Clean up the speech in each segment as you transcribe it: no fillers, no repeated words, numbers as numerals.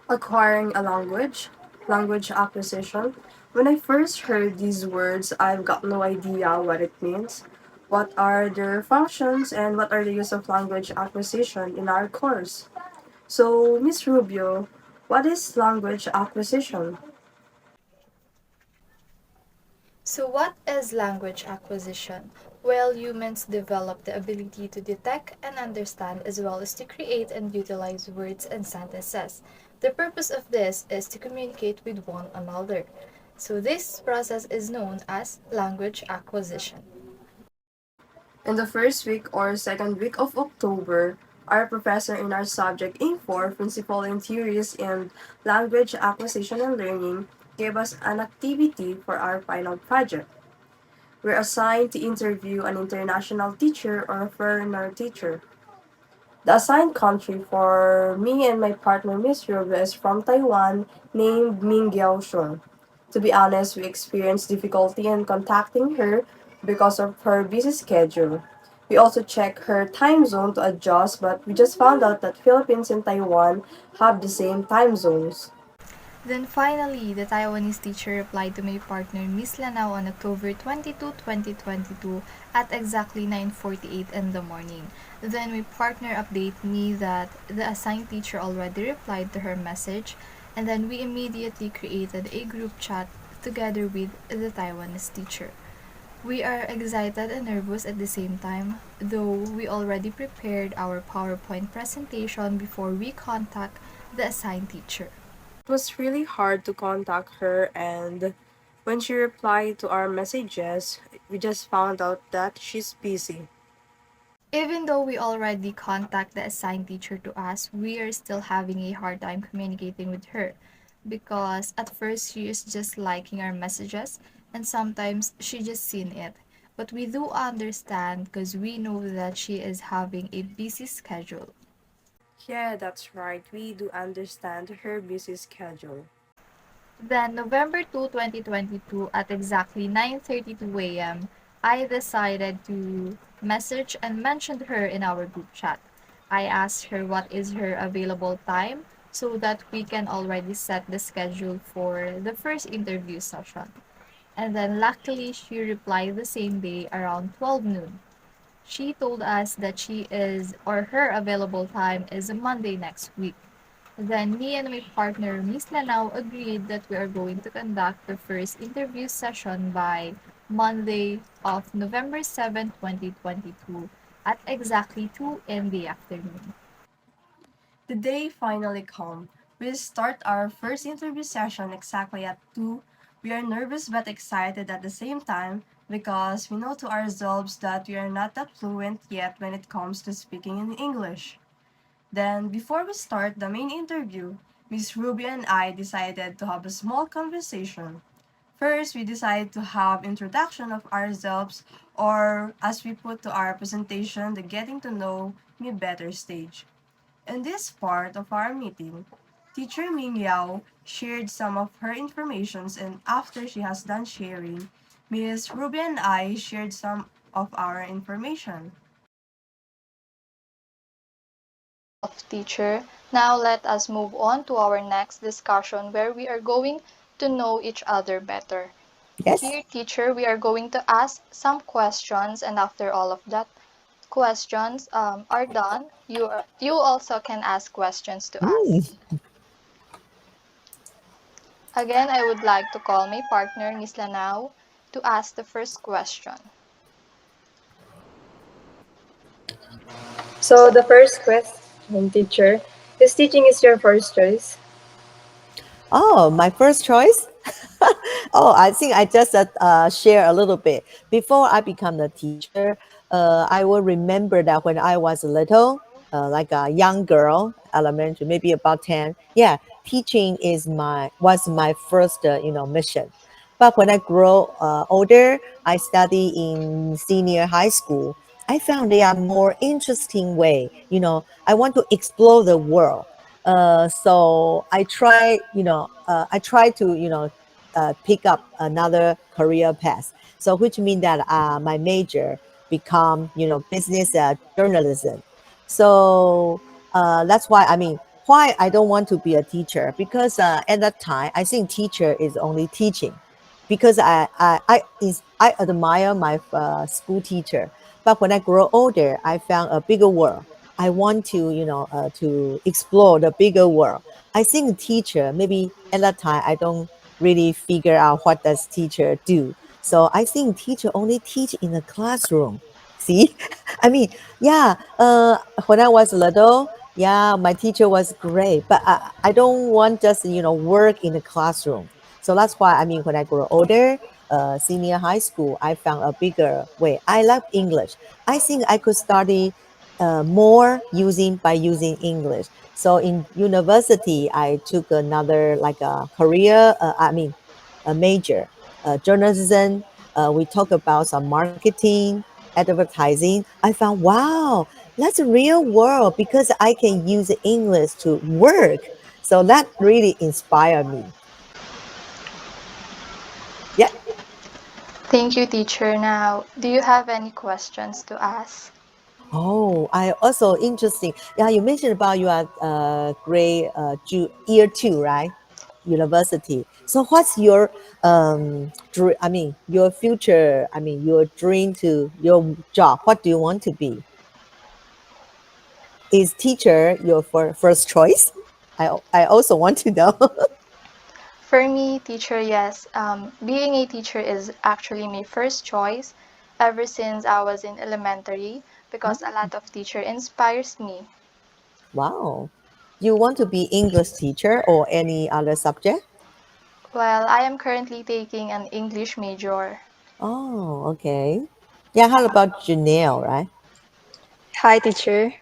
Acquiring a language, language acquisition. When I first heard these words, I've got no idea what it means. What are their functions and what are the use of language acquisition in our course? So, Miss Rubio, what is language acquisition? So, what is language acquisition? Well, humans develop the ability to detect and understand as well as to create and utilize words and sentences. The purpose of this is to communicate with one another. So, this process is known as language acquisition. In the first week or second week of October, our professor in our subject A4, Principle in Theories in Language Acquisition and Learning, gave us an activity for our final project. We're assigned to interview an international teacher or a foreigner teacher. The assigned country for me and my partner Miss Rubio is from Taiwan, named Mingyao Shun. To be honest, we experienced difficulty in contacting her because of her busy schedule. We also checked her time zone to adjust, but we just found out that Philippines and Taiwan have the same time zones. Then finally, the Taiwanese teacher replied to my partner Miss Lanao on October 22, 2022 at exactly 9:48 in the morning. Then my partner updated me that the assigned teacher already replied to her message, and then we immediately created a group chat together with the Taiwanese teacher. We are excited and nervous at the same time, though we already prepared our PowerPoint presentation before we contact the assigned teacher. It was really hard to contact her, and when she replied to our messages, we just found out that she's busy. Even though we already contact the assigned teacher to us, we are still having a hard time communicating with her because at first she is just liking our messages and sometimes she just seen it. But we do understand because we know that she is having a busy schedule. Yeah, that's right. We do understand her busy schedule. Then November 2, 2022 at exactly 9:32 a.m., I decided to message and mentioned her in our group chat. I asked her what is her available time so that we can already set the schedule for the first interview session. And then luckily she replied the same day around 12 noon. She told us that she is or her available time is Monday next week. Then me and my partner, Miss Lanao, agreed that we are going to conduct the first interview session by Monday of November 7, 2022 at exactly 2 in the afternoon. The day finally come. We start our first interview session exactly at 2. We are nervous but excited at the same time because we know to ourselves that we are not that fluent yet when it comes to speaking in English. Then, before we start the main interview, Miss Rubio and I decided to have a small conversation. First, we decided to have introduction of ourselves, or as we put to our presentation, the getting to know me better stage. In this part of our meeting, Teacher Ming Yao shared some of her informations, and after she has done sharing, Ms. Ruby and I shared some of our information. Of teacher. Now let us move on to our next discussion where we are going to know each other better. Yes. Here, teacher, we are going to ask some questions, and after all of that questions are done, you also can ask questions to us. Mm. Again, I would like to call my partner, Miss Lanao, to ask the first question. So the first question, teacher, this teaching is your first choice? Oh, my first choice? Oh, I think I just share a little bit. Before I become the teacher, I will remember that when I was little, like a young girl, elementary, maybe about 10, yeah, teaching was my first, mission. But when I grow older, I study in senior high school. I found there are more interesting way. I want to explore the world. So I try to, pick up another career path. So which means that my major become, business journalism. So that's why, I mean, why I don't want to be a teacher, because at that time I think teacher is only teaching, because I admire my school teacher, but when I grow older I found a bigger world. I want to to explore the bigger world. I think teacher, maybe at that time I don't really figure out what does teacher do, so I think teacher only teach in the classroom. See, I mean, yeah, when I was little, yeah, my teacher was great, but I don't want just, work in the classroom. So that's why, I mean, when I grow older, senior high school, I found a bigger way. I love English. I think I could study more by using English. So in university, I took another like a career, a major, journalism. We talk about some marketing, advertising. I found, wow, that's a real world because I can use English to work. So that really inspired me. Yeah. Thank you, teacher. Now, do you have any questions to ask? Oh, I also interesting. Yeah, you mentioned about you are grade year two, right? University. So what's your your future, your dream to your job? What do you want to be? Is teacher your first choice? I also want to know. For me, teacher, yes. Being a teacher is actually my first choice ever since I was in elementary because a lot of teacher inspires me. Wow. You want to be English teacher or any other subject? Well, I am currently taking an English major. Oh, okay. Yeah, how about Janelle, right? Hi, teacher.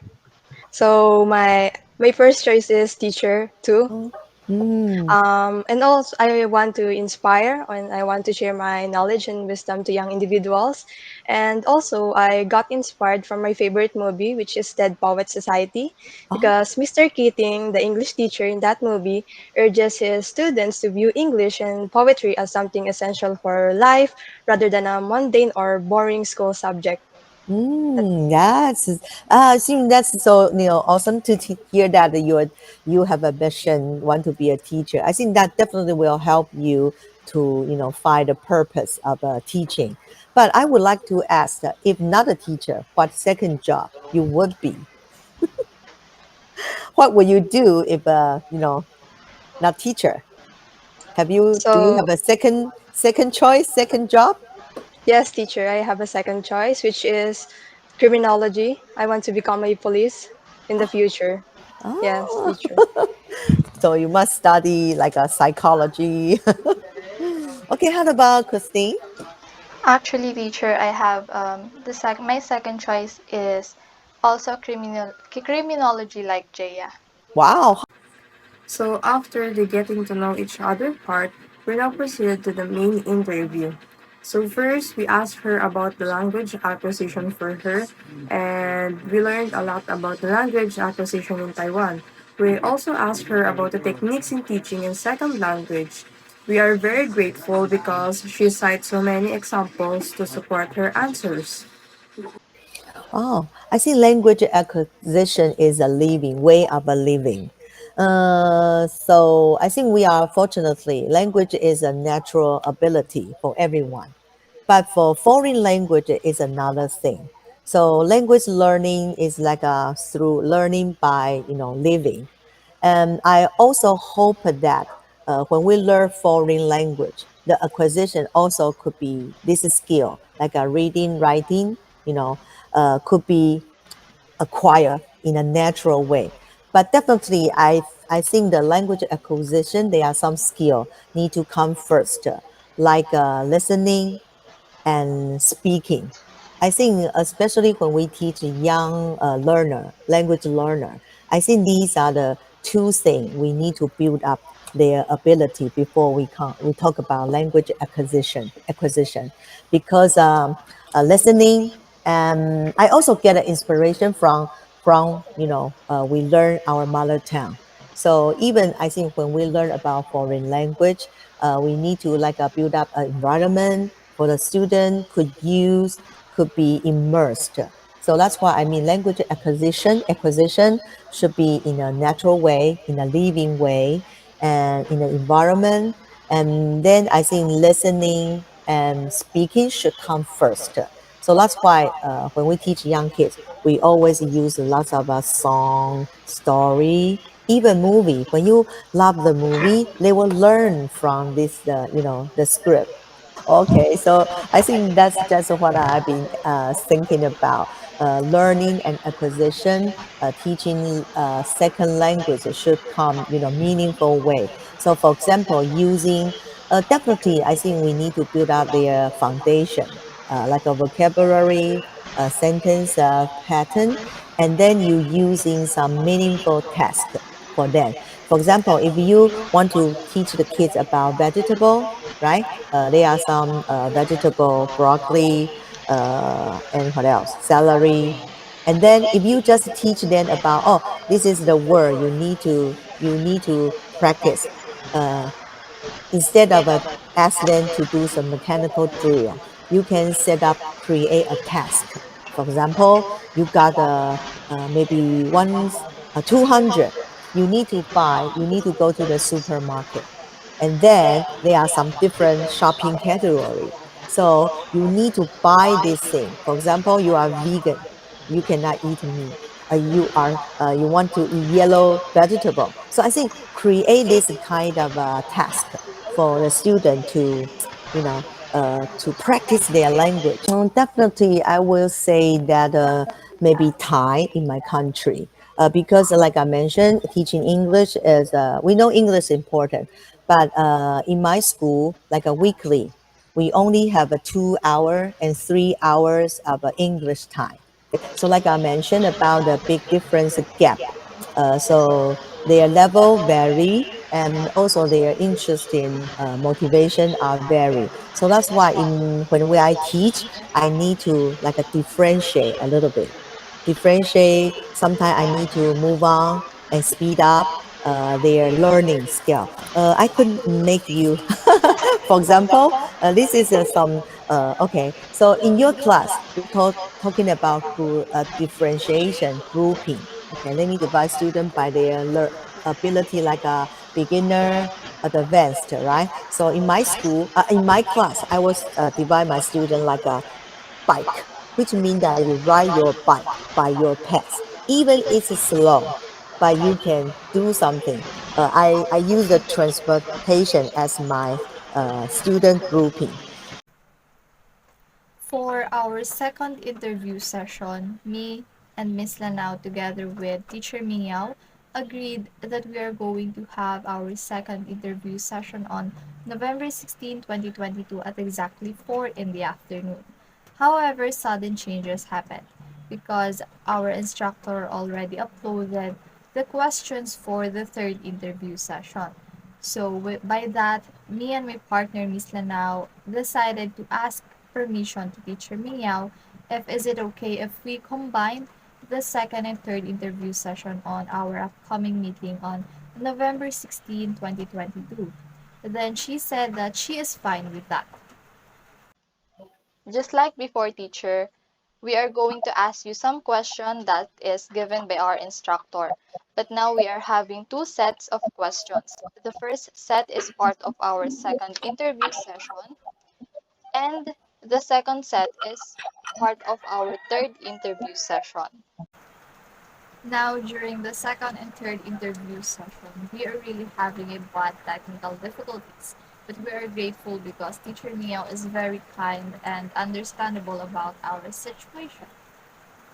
So my first choice is teacher too. Oh. Mm. And also, I want to inspire and I want to share my knowledge and wisdom to young individuals. And also, I got inspired from my favorite movie, which is Dead Poet Society, Oh. because Mr. Keating, the English teacher in that movie, urges his students to view English and poetry as something essential for life rather than a mundane or boring school subject. That's I think that's so awesome to hear that you have a mission, want to be a teacher. I think that definitely will help you to find the purpose of teaching. But I would like to ask, if not a teacher, what second job you would be? What would you do if not teacher? Do you So, have a second choice, second job? yes, teacher, I have a second choice, which is criminology. I want to become a police in the future. Yes, Oh, teacher. so you must study like a psychology. Okay, how about Christine? Actually, teacher, I have my second choice is also criminology like Jaya. Wow. So after the getting to know each other part, we now proceeded to the main interview. So first, we asked her about the language acquisition for her, and we learned a lot about the language acquisition in Taiwan. We also asked her about the techniques in teaching in second language. We are very grateful because she cites so many examples to support her answers. Oh, I see language acquisition is a living way of a living. So I think we are fortunately, language is a natural ability for everyone. But for foreign language is another thing. So language learning is like through learning by living. And I also hope that when we learn foreign language, the acquisition also could be this skill, like a reading, writing, could be acquired in a natural way. But definitely, I think the language acquisition, there are some skill need to come first, like listening, and speaking. I think especially when we teach young language learner, I think these are the two things we need to build up their ability before we talk about language acquisition, because listening, and I also get an inspiration from we learn our mother tongue. So even I think when we learn about foreign language, we need to like build up an environment for the student could use, could be immersed. So that's why I mean language acquisition should be in a natural way, in a living way, and in an environment. And then I think listening and speaking should come first. So that's why when we teach young kids, we always use lots of song, story, even movie. When you love the movie, they will learn from this, the script. Okay, so I think that's just what I've been thinking about. Learning and acquisition, teaching second language should come, meaningful way. So, for example, using definitely, I think we need to build up their foundation, like a vocabulary, a sentence pattern, and then you using some meaningful task for them. For example, if you want to teach the kids about vegetable, right? There are some vegetable, broccoli, and what else? Celery. And then if you just teach them about, oh, this is the word you need to practice. Uh, Instead of ask them to do some mechanical drill, you can set up, create a task. For example, you got maybe 200. You need to go to the supermarket. And then there are some different shopping category. So you need to buy this thing. For example, you are vegan, you cannot eat meat. You want to eat yellow vegetable. So I think create this kind of task for the student to, you know, to practice their language. Definitely, I will say that maybe Thai in my country. Because, like I mentioned, teaching English is, we know English is important, but in my school, like a weekly, we only have a 2 hour and 3 hours of English time. So, like I mentioned about the big difference gap. So their level vary, and also their interest in motivation are vary. So that's why when I teach, I need to like differentiate a little bit. Differentiate. Sometimes I need to move on and speed up their learning skill. I could make you, for example, this is some, okay. So in your class, we talking about differentiation, grouping. Okay, let me divide students by their ability, like a beginner, advanced, right? So in my school, in my class, I was divide my student like a bike, which means that you ride your bike by your pace. Even it's slow, but you can do something. I use the transportation as my student grouping. For our second interview session, me and Miss Lanao together with Teacher Miao agreed that we are going to have our second interview session on November 16, 2022 at exactly 4 in the afternoon. However, sudden changes happened because our instructor already uploaded the questions for the third interview session. So by that, me and my partner Miss Lanao decided to ask permission to Teacher Miao if is it okay if we combine the second and third interview session on our upcoming meeting on November 16, 2022. Then she said that she is fine with that. Just like before, teacher, we are going to ask you some question that is given by our instructor. But now we are having two sets of questions. The first set is part of our second interview session, and the second set is part of our third interview session. Now, during the second and third interview session, we are really having a bad technical difficulties, but we are grateful because Teacher Miao is very kind and understandable about our situation.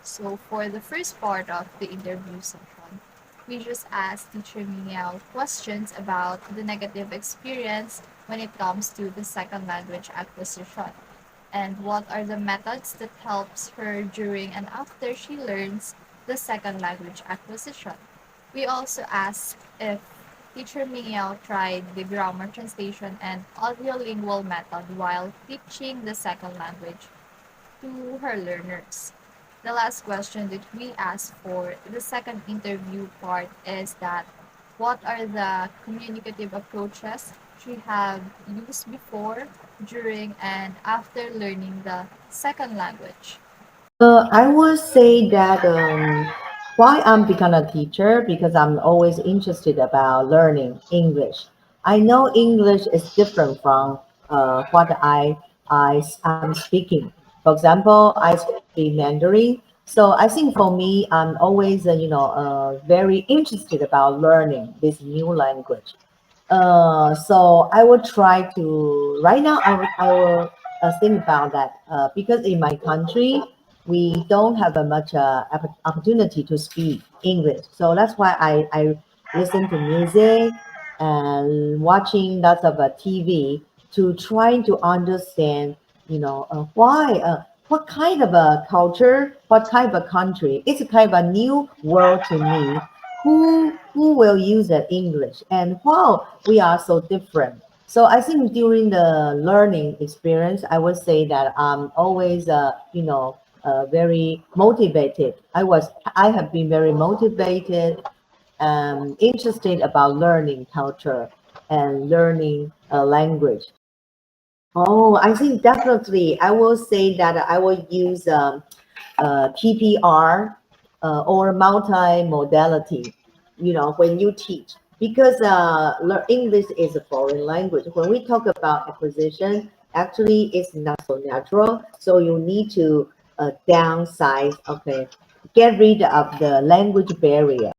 So, for the first part of the interview session, we just asked Teacher Miao questions about the negative experience when it comes to the second language acquisition, and what are the methods that helps her during and after she learns the second language acquisition. We also asked if Teacher Miao tried the grammar translation and audiolingual method while teaching the second language to her learners. The last question that we asked for the second interview part is that what are the communicative approaches she have used before, during, and after learning the second language? I would say that why I'm become a teacher because I'm always interested about learning English. I know English is different from what I'm speaking. For example, I speak Mandarin, so I think for me, I'm always very interested about learning this new language. So I will try to right now. I will think about that because in my country we don't have a much opportunity to speak English. So that's why I listen to music and watching lots of TV to trying to understand, why, what kind of a culture, what kind of a country. It's a kind of a new world to me. Who will use the English and how we are so different. So I think during the learning experience, I would say that I'm always, very motivated. I have been very motivated, interested about learning culture and learning a language. Oh, I think definitely. I will say that I will use TPR or multimodality, when you teach. Because English is a foreign language. When we talk about acquisition, actually it's not so natural. So you need to downsize, okay, get rid of the language barrier.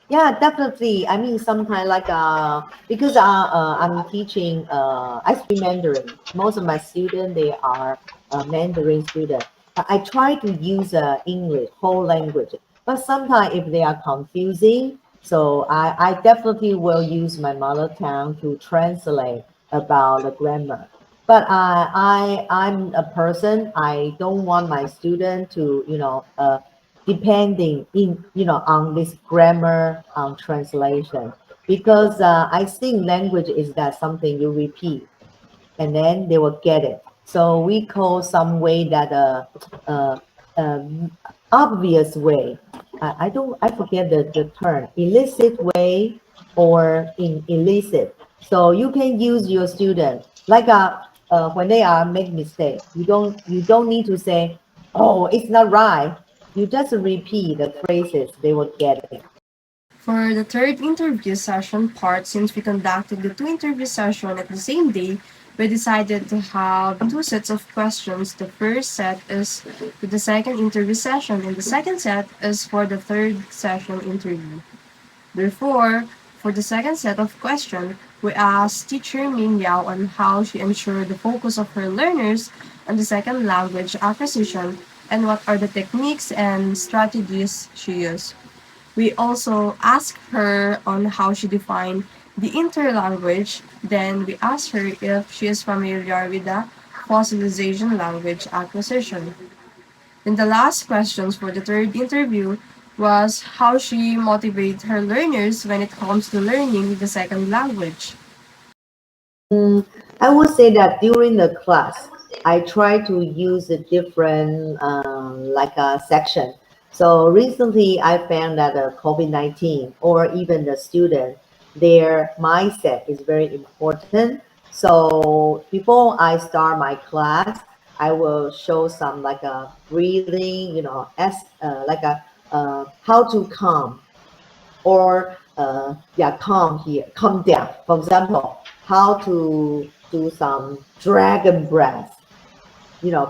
Yeah, definitely. I mean, sometimes like because I'm teaching I speak Mandarin. Most of my students they are Mandarin students. I try to use English whole language, but sometimes if they are confusing, so I definitely will use my mother tongue to translate about the grammar. But I'm a person. I don't want my student to depending in on this grammar on translation because I think language is that something you repeat and then they will get it. So we call some way that uh, um, obvious way. I forget the term, illicit way or in illicit. So you can use your student like when they are make mistake. You don't need to say, oh, it's not right. You just repeat the phrases, they will get it. For the third interview session part, since we conducted the two interview sessions at the same day, we decided to have two sets of questions. The first set is for the second interview session, and the second set is for the third session interview. Therefore, for the second set of questions, we asked Teacher Min Yao on how she ensured the focus of her learners on the second language acquisition and what are the techniques and strategies she used. We also asked her on how she defined the interlanguage. Then we asked her if she is familiar with the fossilization language acquisition. Then the last questions for the third interview was how she motivates her learners when it comes to learning the second language. I would say that during the class, I try to use a different like a section. So recently, I found that COVID-19 or even the student, their mindset is very important. So before I start my class, I will show some like a breathing, as like a how to calm or yeah, calm down. For example, how to do some dragon breath,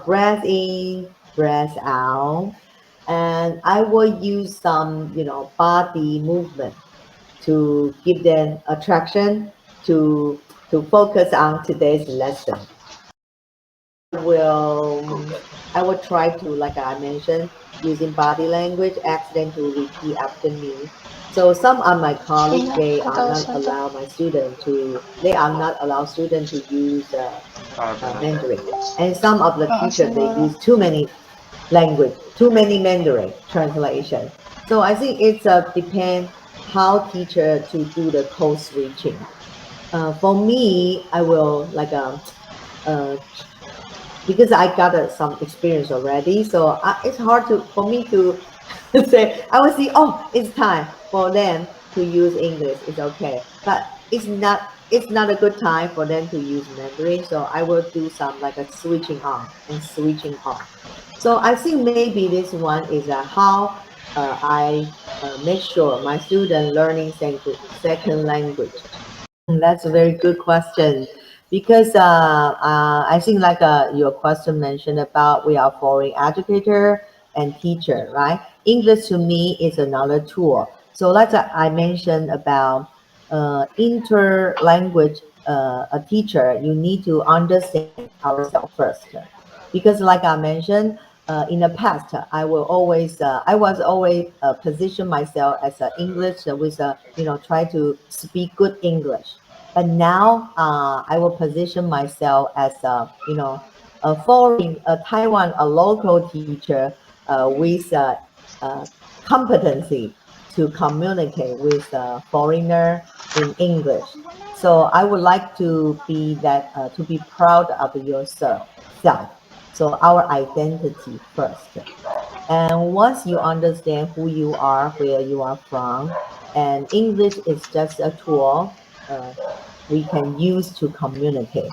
breath in, breath out. And I will use some, body movement to give them attraction to focus on today's lesson. will I will try to, like I mentioned, using body language, ask them to repeat after me. So some of my colleagues, they are not allow students to use Mandarin, and some of the teachers they use too many Mandarin translation. So I think it's depend how teacher to do the code switching. For me, I will like uh, because I got some experience already. So it's hard for me to say. I will see. Oh, it's time for them to use English. It's okay. But it's not a good time for them to use Mandarin. So I will do some like a switching on and switching off. So I think maybe this one is how I make sure my student learning second language. That's a very good question because I think like your question mentioned about we are foreign educator and teacher, right? English to me is another tool. So like I mentioned about interlanguage, a teacher, you need to understand ourselves first. Because like I mentioned, in the past, I was always position myself as an English with a, try to speak good English. But now I will position myself as a foreign, a Taiwan, a local teacher with uh, competency to communicate with a foreigner in English. So I would like to be that, to be proud of yourself. So our identity first. And once you understand who you are, where you are from, and English is just a tool we can use to communicate.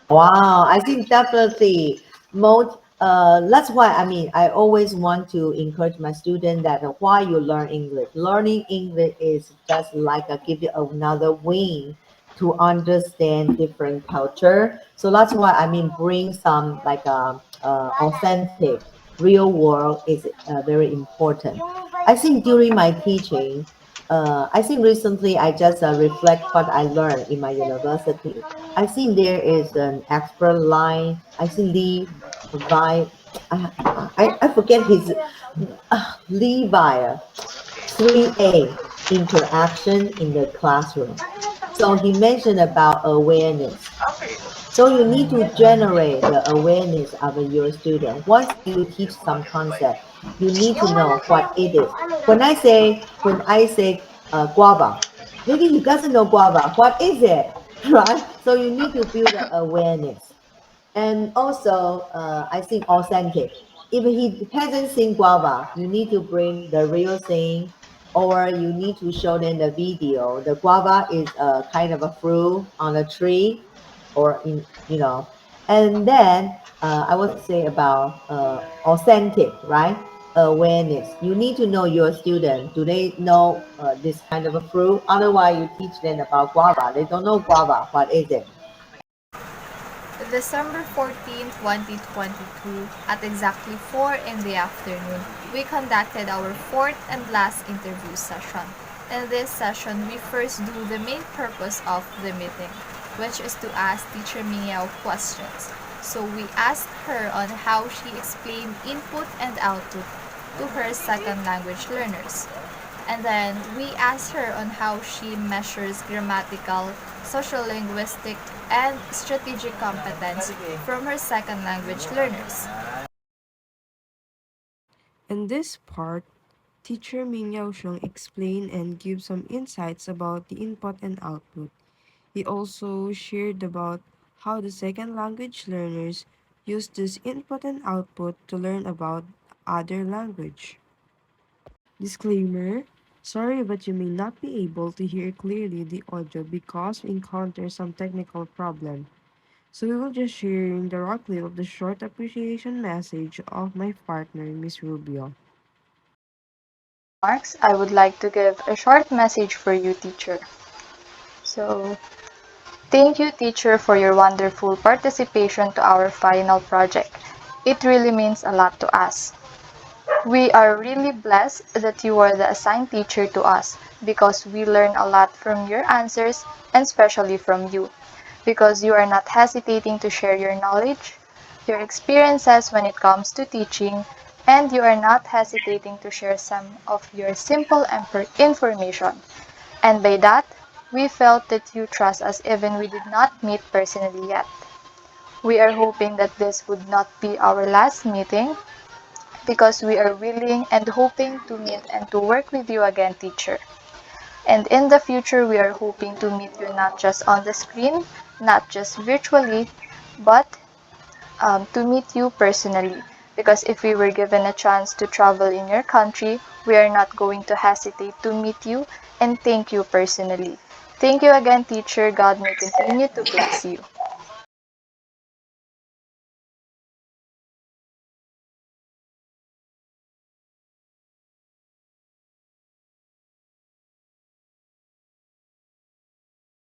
Wow, I think definitely most. That's why I mean I always want to encourage my student that why you learn English. Learning English is just like a give you another wing to understand different culture. So that's why I mean bring some like authentic real world is very important. I think during my teaching, I think recently I just reflect what I learned in my university. I think there is an expert line. I think Levi, I forget his Levi 3A interaction in the classroom. So he mentioned about awareness. So you need to generate the awareness of your student. Once you teach some concept, you need to know what it is. When I say guava, maybe he doesn't know guava. What is it? Right? So you need to build the awareness. And also, I think authentic. If he hasn't seen guava, you need to bring the real thing, or you need to show them the video. The guava is a kind of a fruit on a tree, or in. And then I would say about authentic, right? Awareness. You need to know your student. Do they know this kind of a fruit? Otherwise, you teach them about guava. They don't know guava. What is it? December 14, 2022, at exactly 4 in the afternoon, we conducted our fourth and last interview session. In this session, we first do the main purpose of the meeting, which is to ask Teacher Miao questions. So we asked her on how she explained input and output to her second language learners. And then we asked her on how she measures grammatical, sociolinguistic, and strategic competence from her second language learners. In this part, Teacher Mingyao Xiong explained and gave some insights about the input and output. He also shared about how the second language learners use this input and output to learn about other language. Disclaimer: sorry, but you may not be able to hear clearly the audio because we encounter some technical problem. So we will just sharing the raw clip of the short appreciation message of my partner, Miss Rubio. Marks, I would like to give a short message for you, teacher. So, thank you, teacher, for your wonderful participation to our final project. It really means a lot to us. We are really blessed that you are the assigned teacher to us because we learn a lot from your answers and especially from you because you are not hesitating to share your knowledge, your experiences when it comes to teaching, and you are not hesitating to share some of your simple information. And by that, we felt that you trust us even we did not meet personally yet. We are hoping that this would not be our last meeting because we are willing and hoping to meet and to work with you again, teacher. And in the future, we are hoping to meet you not just on the screen, not just virtually, but to meet you personally. Because if we were given a chance to travel in your country, we are not going to hesitate to meet you and thank you personally. Thank you again, teacher. God may continue to bless you.